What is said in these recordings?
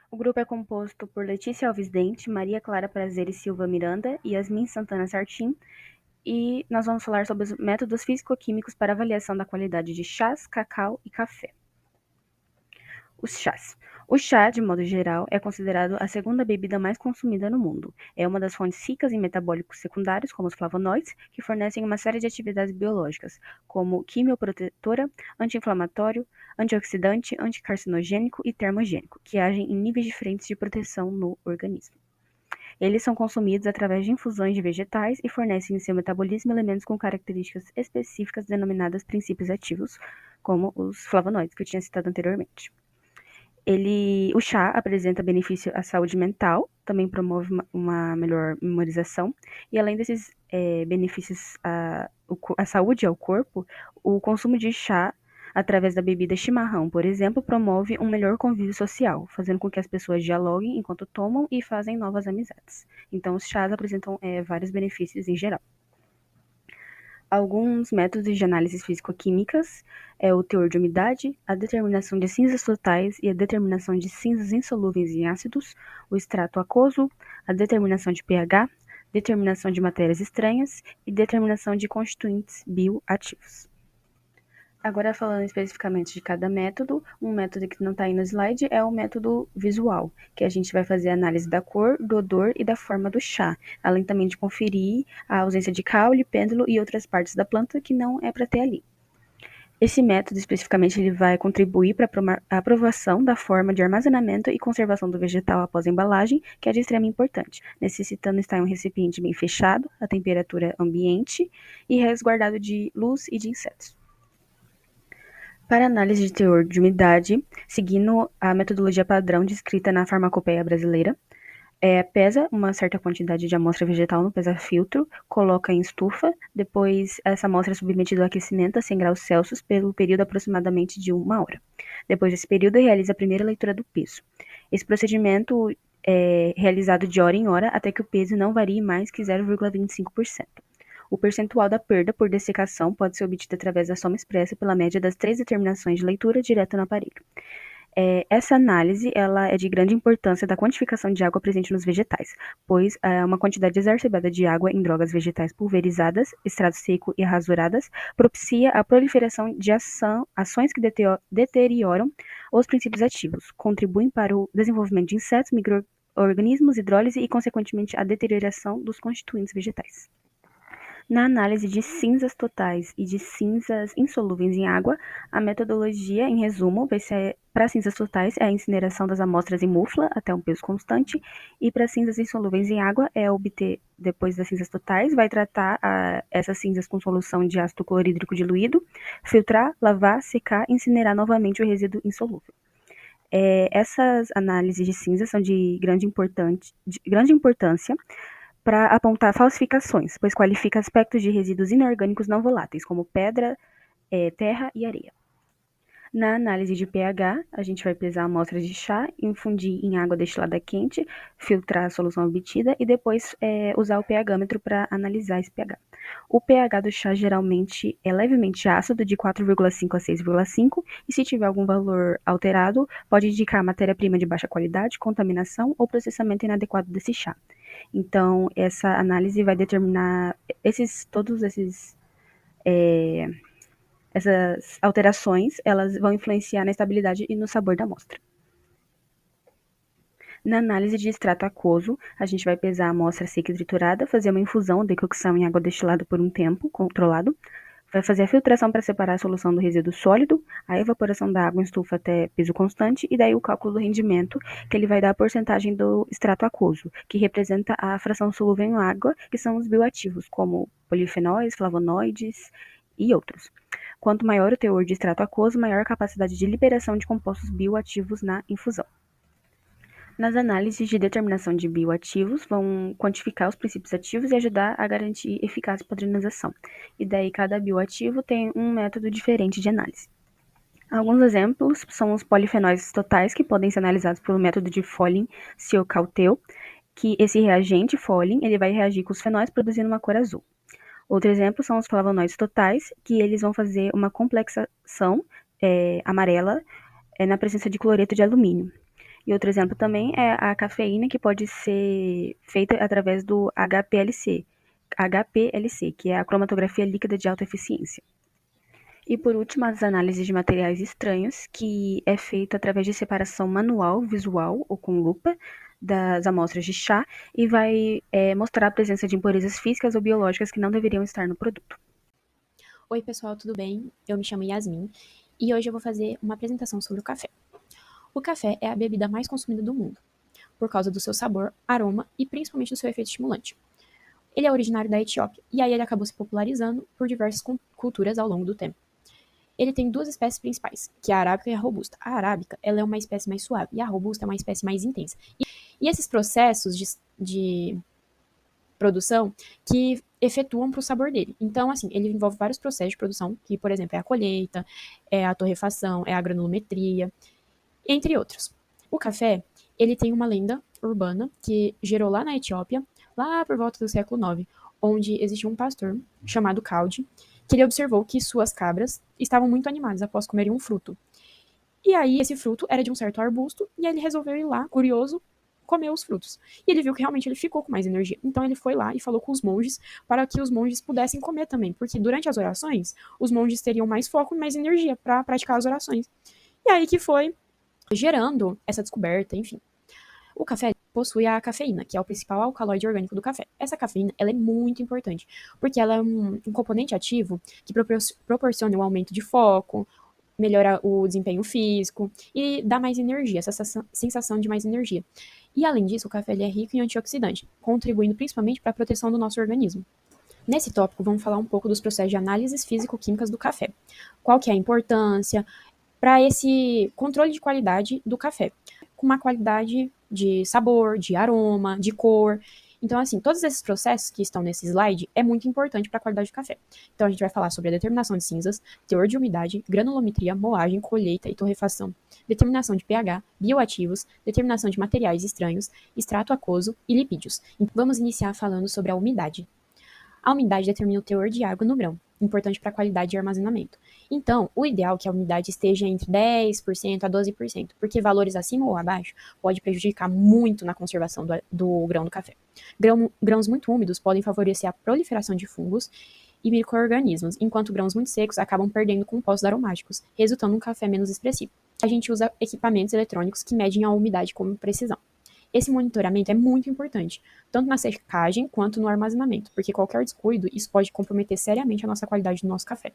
O grupo é composto por Letícia Alves Dente, Maria Clara Prazeres Silva Miranda e Yasmin Santana Sartim, e nós vamos falar sobre os métodos físico-químicos para avaliação da qualidade de chás, cacau e café. Os chás. O chá, de modo geral, é considerado a segunda bebida mais consumida no mundo. É uma das fontes ricas em metabólicos secundários, como os flavonoides, que fornecem uma série de atividades biológicas, como quimioprotetora, anti-inflamatório, antioxidante, anticarcinogênico e termogênico, que agem em níveis diferentes de proteção no organismo. Eles são consumidos através de infusões de vegetais e fornecem em seu metabolismo elementos com características específicas denominadas princípios ativos, como os flavonoides que eu tinha citado anteriormente. O chá apresenta benefício à saúde mental, também promove uma melhor memorização, e além desses benefícios à saúde e ao corpo, o consumo de chá através da bebida chimarrão, por exemplo, promove um melhor convívio social, fazendo com que as pessoas dialoguem enquanto tomam e fazem novas amizades. Então, os chás apresentam vários benefícios em geral. Alguns métodos de análises físico-químicas é o teor de umidade, a determinação de cinzas totais e a determinação de cinzas insolúveis em ácidos, o extrato aquoso, a determinação de pH, determinação de matérias estranhas e determinação de constituintes bioativos. Agora, falando especificamente de cada método, um método que não está aí no slide é o método visual, que a gente vai fazer a análise da cor, do odor e da forma do chá, além também de conferir a ausência de caule, pêndulo e outras partes da planta que não é para ter ali. Esse método, especificamente, ele vai contribuir para a aprovação da forma de armazenamento e conservação do vegetal após a embalagem, que é de extrema importância, necessitando estar em um recipiente bem fechado, a temperatura ambiente e resguardado de luz e de insetos. Para análise de teor de umidade, seguindo a metodologia padrão descrita na farmacopeia brasileira, pesa uma certa quantidade de amostra vegetal no pesa-filtro, coloca em estufa, depois essa amostra é submetida ao aquecimento a 100 graus Celsius pelo período aproximadamente de 1 hora. Depois desse período, realiza a primeira leitura do peso. Esse procedimento é realizado de hora em hora até que o peso não varie mais que 0,25%. O percentual da perda por dessecação pode ser obtido através da soma expressa pela média das 3 determinações de leitura direta no aparelho. Essa análise ela é de grande importância da quantificação de água presente nos vegetais, pois uma quantidade exacerbada de água em drogas vegetais pulverizadas, extrato seco e rasuradas propicia a proliferação de ações que deterioram os princípios ativos, contribuem para o desenvolvimento de insetos, micro-organismos, hidrólise e, consequentemente, a deterioração dos constituintes vegetais. Na análise de cinzas totais e de cinzas insolúveis em água, a metodologia, em resumo, vai ser para cinzas totais é a incineração das amostras em mufla até um peso constante, e para cinzas insolúveis em água é obter, depois das cinzas totais, vai tratar essas cinzas com solução de ácido clorídrico diluído, filtrar, lavar, secar e incinerar novamente o resíduo insolúvel. Essas análises de cinzas são de grande importância para apontar falsificações, pois qualifica aspectos de resíduos inorgânicos não voláteis, como pedra, terra e areia. Na análise de pH, a gente vai pesar amostras de chá, infundir em água destilada quente, filtrar a solução obtida e depois usar o pHmetro para analisar esse pH. O pH do chá geralmente é levemente ácido, de 4,5 a 6,5, e se tiver algum valor alterado, pode indicar matéria-prima de baixa qualidade, contaminação ou processamento inadequado desse chá. Então, essa análise vai determinar todos essas alterações, elas vão influenciar na estabilidade e no sabor da amostra. Na análise de extrato aquoso, a gente vai pesar a amostra seca e triturada, fazer uma infusão ou decocção em água destilada por um tempo controlado, vai fazer a filtração para separar a solução do resíduo sólido, a evaporação da água em estufa até peso constante, e daí o cálculo do rendimento, que ele vai dar a porcentagem do extrato aquoso, que representa a fração solúvel em água, que são os bioativos, como polifenóis, flavonoides e outros. Quanto maior o teor de extrato aquoso, maior a capacidade de liberação de compostos bioativos na infusão. Nas análises de determinação de bioativos, vão quantificar os princípios ativos e ajudar a garantir eficaz padronização. E daí, cada bioativo tem um método diferente de análise. Alguns exemplos são os polifenóis totais, que podem ser analisados pelo método de Folin-Ciocautel, que esse reagente, Folin, ele vai reagir com os fenóis produzindo uma cor azul. Outro exemplo são os flavonoides totais, que eles vão fazer uma complexação amarela na presença de cloreto de alumínio. E outro exemplo também é a cafeína, que pode ser feita através do HPLC, que é a cromatografia líquida de alta eficiência. E por último, as análises de materiais estranhos, que é feita através de separação manual, visual ou com lupa das amostras de chá e vai mostrar a presença de impurezas físicas ou biológicas que não deveriam estar no produto. Oi, pessoal, tudo bem? Eu me chamo Yasmin e hoje eu vou fazer uma apresentação sobre o café. O café é a bebida mais consumida do mundo, por causa do seu sabor, aroma e principalmente do seu efeito estimulante. Ele é originário da Etiópia e aí ele acabou se popularizando por diversas culturas ao longo do tempo. Ele tem duas espécies principais, que é a arábica e a robusta. A arábica, ela é uma espécie mais suave e a robusta é uma espécie mais intensa. E esses processos de produção que efetuam para o sabor dele. Então, assim, ele envolve vários processos de produção, que, por exemplo, é a colheita, é a torrefação, é a granulometria, entre outros. O café, ele tem uma lenda urbana que gerou lá na Etiópia, lá por volta do século IX, onde existia um pastor chamado Caldi, que ele observou que suas cabras estavam muito animadas após comerem um fruto. E aí, esse fruto era de um certo arbusto, e ele resolveu ir lá, curioso, comer os frutos. E ele viu que realmente ele ficou com mais energia. Então ele foi lá e falou com os monges para que os monges pudessem comer também, porque durante as orações, os monges teriam mais foco e mais energia para praticar as orações. E aí que foi gerando essa descoberta, enfim. O café possui a cafeína, que é o principal alcaloide orgânico do café. Essa cafeína ela é muito importante, porque ela é um componente ativo que proporciona um aumento de foco, melhora o desempenho físico e dá mais energia, essa sensação de mais energia. E além disso, o café ele é rico em antioxidante, contribuindo principalmente para a proteção do nosso organismo. Nesse tópico, vamos falar um pouco dos processos de análises físico-químicas do café. Qual que é a importância para esse controle de qualidade do café, com uma qualidade de sabor, de aroma, de cor. Então, assim, todos esses processos que estão nesse slide é muito importante para a qualidade do café. Então, a gente vai falar sobre a determinação de cinzas, teor de umidade, granulometria, moagem, colheita e torrefação, determinação de pH, bioativos, determinação de materiais estranhos, extrato aquoso e lipídios. Então, vamos iniciar falando sobre a umidade. A umidade determina o teor de água no grão, importante para a qualidade de armazenamento. Então, o ideal é que a umidade esteja entre 10% a 12%, porque valores acima ou abaixo pode prejudicar muito na conservação do grão do café. Grãos muito úmidos podem favorecer a proliferação de fungos e micro-organismos, enquanto grãos muito secos acabam perdendo compostos aromáticos, resultando em um café menos expressivo. A gente usa equipamentos eletrônicos que medem a umidade com precisão. Esse monitoramento é muito importante, tanto na secagem quanto no armazenamento, porque qualquer descuido, isso pode comprometer seriamente a nossa qualidade do nosso café.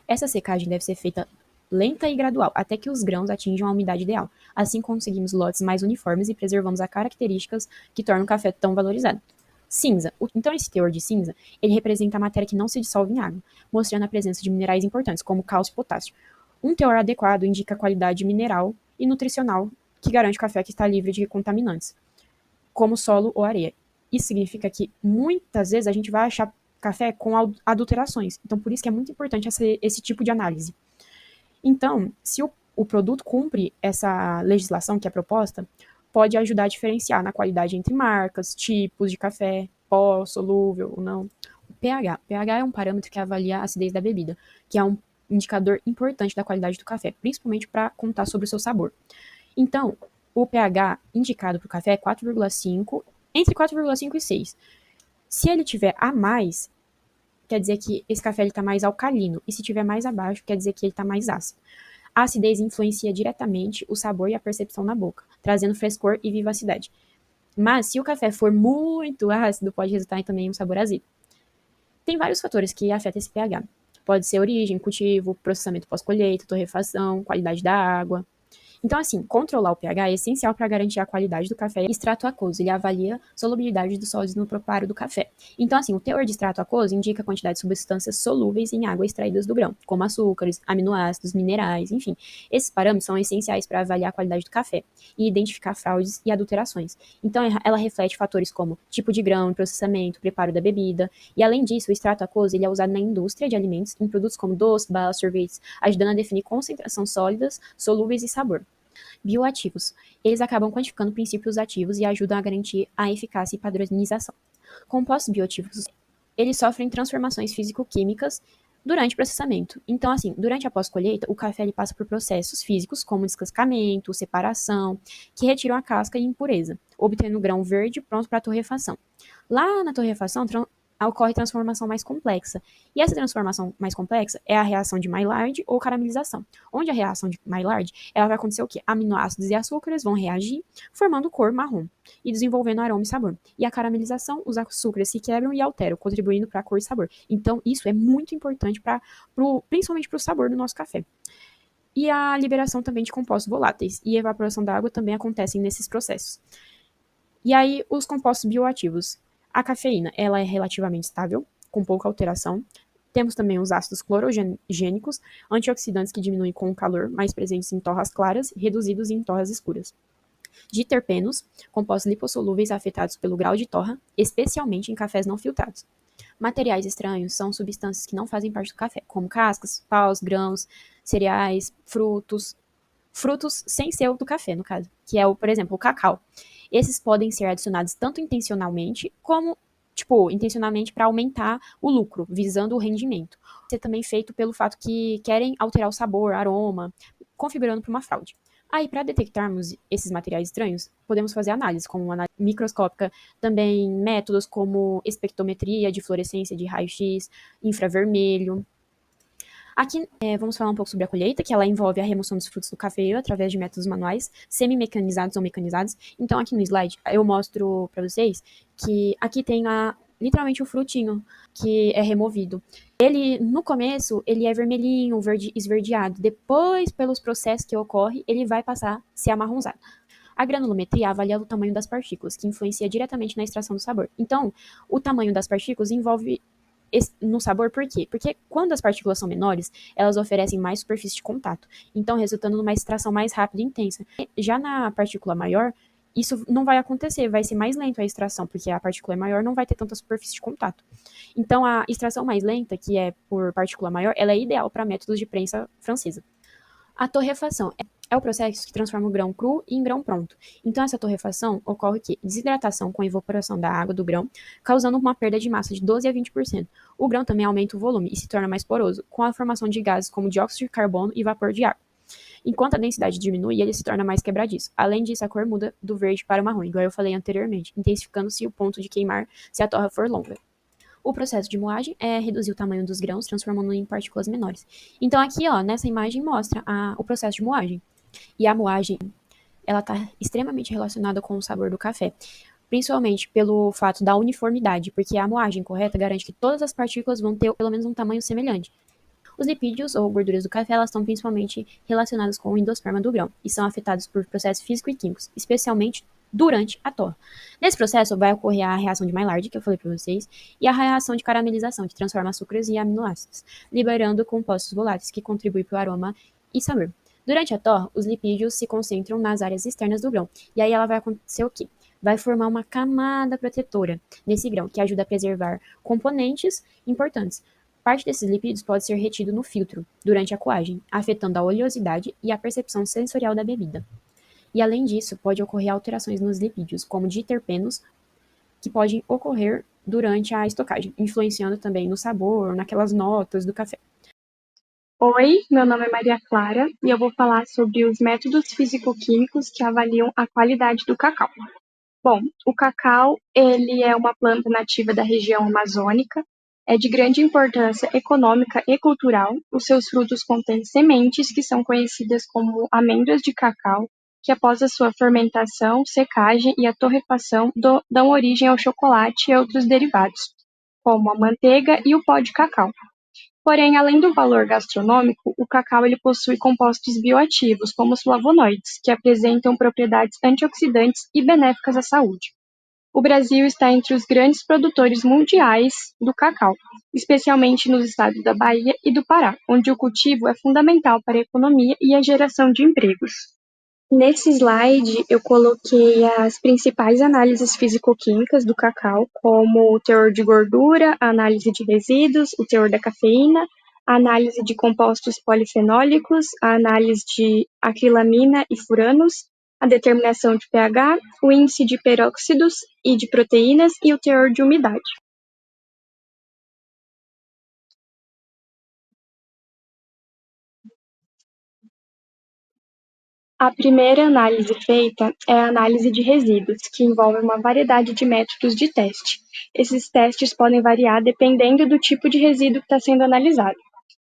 Essa secagem deve ser feita lenta e gradual, até que os grãos atinjam a umidade ideal. Assim conseguimos lotes mais uniformes e preservamos as características que tornam o café tão valorizado. Cinza. Então, esse teor de cinza, ele representa a matéria que não se dissolve em água, mostrando a presença de minerais importantes, como cálcio e potássio. Um teor adequado indica a qualidade mineral e nutricional que garante o café que está livre de contaminantes, como solo ou areia. Isso significa que muitas vezes a gente vai achar café com adulterações. Então, por isso que é muito importante esse tipo de análise. Então, se o produto cumpre essa legislação que é proposta, pode ajudar a diferenciar na qualidade entre marcas, tipos de café, pó, solúvel ou não. O pH. O pH é um parâmetro que avalia a acidez da bebida, que é um indicador importante da qualidade do café, principalmente para contar sobre o seu sabor. Então, o pH indicado para o café é 4,5, entre 4,5 e 6. Se ele tiver a mais, quer dizer que esse café está mais alcalino, e se tiver mais abaixo, quer dizer que ele está mais ácido. A acidez influencia diretamente o sabor e a percepção na boca, trazendo frescor e vivacidade. Mas se o café for muito ácido, pode resultar em também um sabor azedo. Tem vários fatores que afetam esse pH. Pode ser origem, cultivo, processamento pós-colheita, torrefação, qualidade da água. Então, assim, controlar o pH é essencial para garantir a qualidade do café. Extrato aquoso, ele avalia a solubilidade dos sólidos no preparo do café. Então, assim, o teor de extrato aquoso indica a quantidade de substâncias solúveis em água extraídas do grão, como açúcares, aminoácidos, minerais, enfim. Esses parâmetros são essenciais para avaliar a qualidade do café e identificar fraudes e adulterações. Então, ela reflete fatores como tipo de grão, processamento, preparo da bebida. E, além disso, o extrato aquoso ele é usado na indústria de alimentos, em produtos como doces, balas, sorvetes, ajudando a definir concentração sólidas, solúveis e sabor. Bioativos. Eles acabam quantificando princípios ativos e ajudam a garantir a eficácia e padronização. Compostos bioativos, eles sofrem transformações físico-químicas durante o processamento. Então, assim, durante a pós-colheita, o café ele passa por processos físicos, como descascamento, separação, que retiram a casca e impureza, obtendo o grão verde pronto para a torrefação. Lá na torrefação, ocorre transformação mais complexa. E essa transformação mais complexa é a reação de Maillard ou caramelização. Onde a reação de Maillard, ela vai acontecer o quê? Aminoácidos e açúcares vão reagir, formando cor marrom e desenvolvendo aroma e sabor. E a caramelização, os açúcares se quebram e alteram, contribuindo para a cor e sabor. Então, isso é muito importante principalmente para o sabor do nosso café. E a liberação também de compostos voláteis e a evaporação da água também acontecem nesses processos. E aí, os compostos bioativos. A cafeína, ela é relativamente estável, com pouca alteração. Temos também os ácidos clorogênicos, antioxidantes que diminuem com o calor, mais presentes em torras claras, reduzidos em torras escuras. Diterpenos, compostos lipossolúveis afetados pelo grau de torra, especialmente em cafés não filtrados. Materiais estranhos são substâncias que não fazem parte do café, como cascas, paus, grãos, cereais, frutos sem ser o do café, no caso, que é, por exemplo, o cacau. Esses podem ser adicionados tanto intencionalmente como, intencionalmente para aumentar o lucro, visando o rendimento. Pode ser também feito pelo fato que querem alterar o sabor, aroma, configurando para uma fraude. Aí, para detectarmos esses materiais estranhos, podemos fazer análise, como uma análise microscópica, também métodos como espectrometria de fluorescência de raio-x, infravermelho. Aqui vamos falar um pouco sobre a colheita, que ela envolve a remoção dos frutos do cafeiro através de métodos manuais, semi-mecanizados ou mecanizados. Então, aqui no slide, eu mostro para vocês que aqui tem literalmente o frutinho que é removido. Ele, no começo, ele é vermelhinho, verde, esverdeado. Depois, pelos processos que ocorre, ele vai passar a ser amarronzado. A granulometria avalia o tamanho das partículas, que influencia diretamente na extração do sabor. Então, o tamanho das partículas envolve no sabor, por quê? Porque quando as partículas são menores, elas oferecem mais superfície de contato, então resultando numa extração mais rápida e intensa. Já na partícula maior, isso não vai acontecer, vai ser mais lento a extração, porque a partícula maior não vai ter tanta superfície de contato. Então, a extração mais lenta, que é por partícula maior, ela é ideal para métodos de prensa francesa. A torrefação é o processo que transforma o grão cru em grão pronto. Então, essa torrefação ocorre que desidratação com evaporação da água do grão, causando uma perda de massa de 12 a 20%. O grão também aumenta o volume e se torna mais poroso, com a formação de gases como dióxido de carbono e vapor de água. Enquanto a densidade diminui, ele se torna mais quebradiço. Além disso, a cor muda do verde para o marrom, igual eu falei anteriormente, intensificando-se o ponto de queimar se a torra for longa. O processo de moagem é reduzir o tamanho dos grãos, transformando em partículas menores. Então, aqui, ó, nessa imagem mostra o processo de moagem. E a moagem, ela está extremamente relacionada com o sabor do café, principalmente pelo fato da uniformidade, porque a moagem correta garante que todas as partículas vão ter pelo menos um tamanho semelhante. Os lipídios ou gorduras do café, elas estão principalmente relacionadas com o endosperma do grão e são afetados por processos físicos e químicos, especialmente durante a torra. Nesse processo vai ocorrer a reação de Maillard, que eu falei para vocês, e a reação de caramelização, que transforma açúcares em aminoácidos, liberando compostos voláteis que contribuem para o aroma e sabor. Durante a torra, os lipídios se concentram nas áreas externas do grão, e aí ela vai acontecer o quê? Vai formar uma camada protetora nesse grão, que ajuda a preservar componentes importantes. Parte desses lipídios pode ser retido no filtro durante a coagem, afetando a oleosidade e a percepção sensorial da bebida. E além disso, pode ocorrer alterações nos lipídios, como diterpenos, que podem ocorrer durante a estocagem, influenciando também no sabor, naquelas notas do café. Oi, meu nome é Maria Clara e eu vou falar sobre os métodos físico-químicos que avaliam a qualidade do cacau. Bom, o cacau, ele é uma planta nativa da região amazônica, é de grande importância econômica e cultural. Os seus frutos contêm sementes que são conhecidas como amêndoas de cacau, que após a sua fermentação, secagem e a torrefação dão origem ao chocolate e outros derivados, como a manteiga e o pó de cacau. Porém, além do valor gastronômico, o cacau ele possui compostos bioativos, como os flavonoides, que apresentam propriedades antioxidantes e benéficas à saúde. O Brasil está entre os grandes produtores mundiais do cacau, especialmente nos estados da Bahia e do Pará, onde o cultivo é fundamental para a economia e a geração de empregos. Nesse slide, eu coloquei as principais análises físico-químicas do cacau, como o teor de gordura, a análise de resíduos, o teor da cafeína, a análise de compostos polifenólicos, a análise de acrilamina e furanos, a determinação de pH, o índice de peróxidos e de proteínas e o teor de umidade. A primeira análise feita é a análise de resíduos, que envolve uma variedade de métodos de teste. Esses testes podem variar dependendo do tipo de resíduo que está sendo analisado.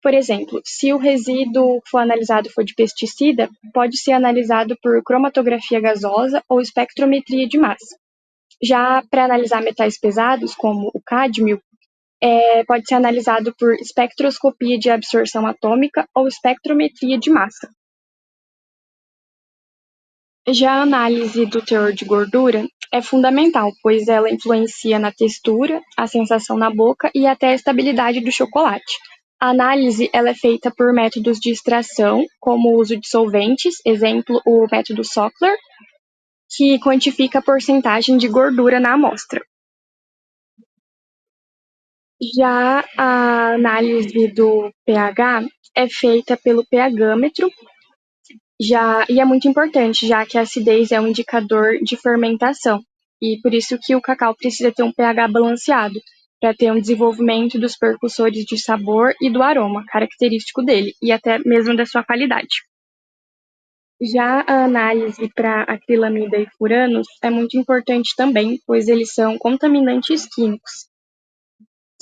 Por exemplo, se o resíduo que for analisado for de pesticida, pode ser analisado por cromatografia gasosa ou espectrometria de massa. Já para analisar metais pesados, como o cádmio, pode ser analisado por espectroscopia de absorção atômica ou espectrometria de massa. Já a análise do teor de gordura é fundamental, pois ela influencia na textura, a sensação na boca e até a estabilidade do chocolate. A análise ela é feita por métodos de extração, como o uso de solventes, exemplo, o método Sockler, que quantifica a porcentagem de gordura na amostra. Já a análise do pH é feita pelo pH-metro, e é muito importante, já que a acidez é um indicador de fermentação, e por isso que o cacau precisa ter um pH balanceado, para ter um desenvolvimento dos percussores de sabor e do aroma, característico dele, e até mesmo da sua qualidade. Já a análise para acrilamida e furanos é muito importante também, pois eles são contaminantes químicos,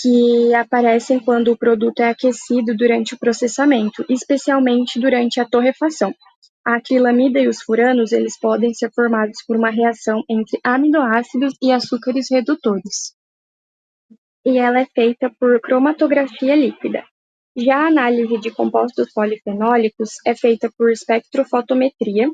que aparecem quando o produto é aquecido durante o processamento, especialmente durante a torrefação. A acrilamida e os furanos, eles podem ser formados por uma reação entre aminoácidos e açúcares redutores. E ela é feita por cromatografia líquida. Já a análise de compostos polifenólicos é feita por espectrofotometria,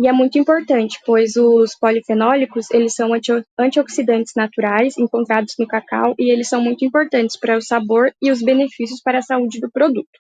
e é muito importante, pois os polifenólicos, eles são antioxidantes naturais encontrados no cacau e eles são muito importantes para o sabor e os benefícios para a saúde do produto.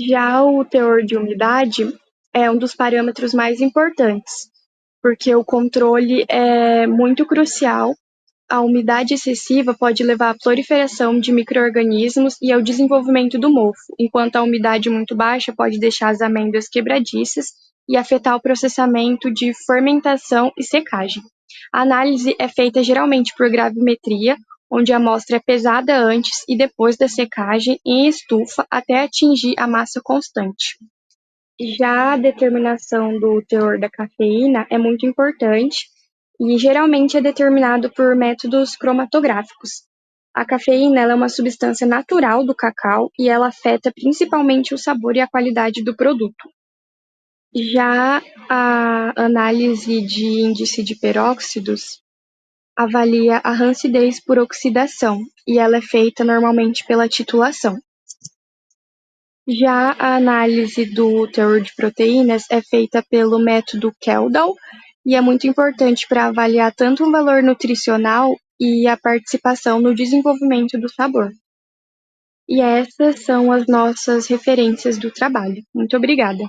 Já o teor de umidade é um dos parâmetros mais importantes, porque o controle é muito crucial. A umidade excessiva pode levar à proliferação de micro-organismos e ao desenvolvimento do mofo, enquanto a umidade muito baixa pode deixar as amêndoas quebradiças e afetar o processamento de fermentação e secagem. A análise é feita geralmente por gravimetria, onde a amostra é pesada antes e depois da secagem em estufa até atingir a massa constante. Já a determinação do teor da cafeína é muito importante e geralmente é determinado por métodos cromatográficos. A cafeína ela é uma substância natural do cacau e ela afeta principalmente o sabor e a qualidade do produto. Já a análise de índice de peróxidos avalia a rancidez por oxidação e ela é feita normalmente pela titulação. Já a análise do teor de proteínas é feita pelo método Kjeldahl e é muito importante para avaliar tanto o valor nutricional e a participação no desenvolvimento do sabor. E essas são as nossas referências do trabalho. Muito obrigada.